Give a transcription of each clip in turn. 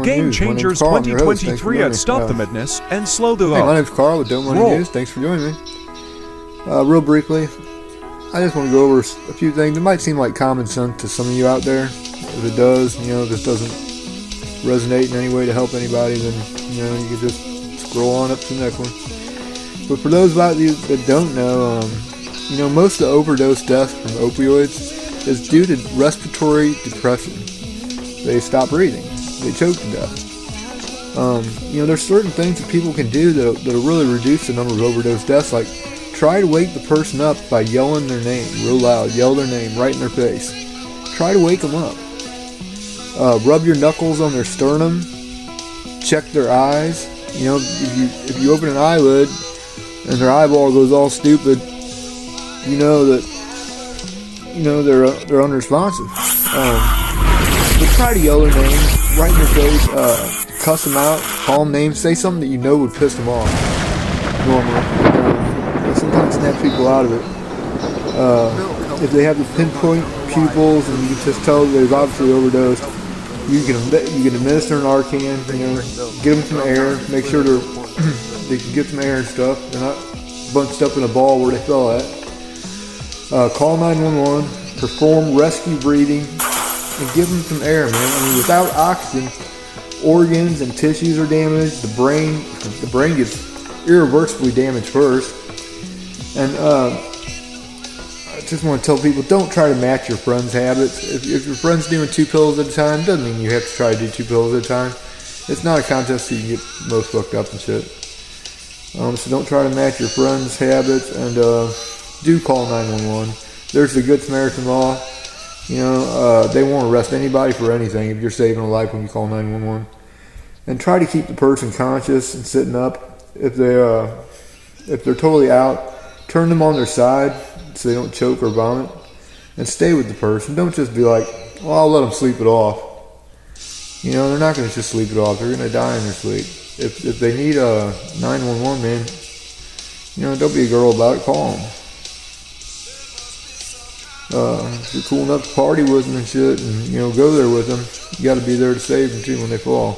Money Game News. My name's Changers Carl. I'm your host. Thanks for 2023 joining at me. Stop the Madness and Slow the Hey, my Roll. name's Carl with Dope Money Roll. News. Thanks for joining me. Real briefly, I just want to go over a few things. It might seem like common sense to some of you out there. If it does, this doesn't resonate in any way to help anybody, then, you can just scroll on up to the next one. But for those of you that don't know, most of the overdose deaths from opioids is due to respiratory depression. They stop breathing. They choke to death. There's certain things that people can do that'll really reduce the number of overdose deaths, like try to wake the person up by yelling their name real loud. Yell their name right in their face. Try to wake them up. Rub your knuckles on their sternum. Check their eyes. If you open an eyelid and their eyeball goes all stupid, they're unresponsive. But try to yell their name right in their face. Cuss them out. Call them names. Say something that you know would piss them off. Normally, sometimes snap people out of it. If they have the pinpoint pupils and you can just tell they've obviously overdosed, you can administer an Narcan. Get them some air. Make sure they can get some air and stuff. They're not bunched up in a ball where they fell at. Call 911. Perform rescue breathing and give them some air, man. Without oxygen, organs and tissues are damaged. The brain gets irreversibly damaged first. And I just want to tell people, don't try to match your friend's habits. If your friend's doing 2 pills at a time, doesn't mean you have to try to do 2 pills at a time. It's not a contest so you can get most fucked up and shit. So don't try to match your friend's habits, and do call 911. There's the Good Samaritan law. They won't arrest anybody for anything if you're saving a life when you call 911. And try to keep the person conscious and sitting up. If they're totally out, turn them on their side so they don't choke or vomit, and stay with the person. Don't just be like, well, I'll let them sleep it off. They're not going to just sleep it off. They're going to die in their sleep. If they need a 911, man, don't be a girl about it. Call them. If you're cool enough to party with them and shit, and go there with them, you got to be there to save them too when they fall.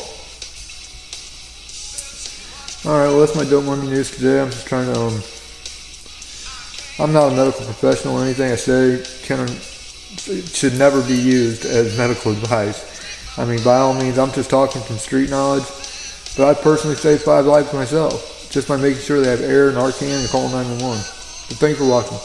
Alright, well, that's my Dope Money News today. I'm just trying to, I'm not a medical professional or anything I say should never be used as medical advice. By all means, I'm just talking from street knowledge, but I personally saved 5 lives myself, just by making sure they have air, Narcan, and call 911. But thanks for watching.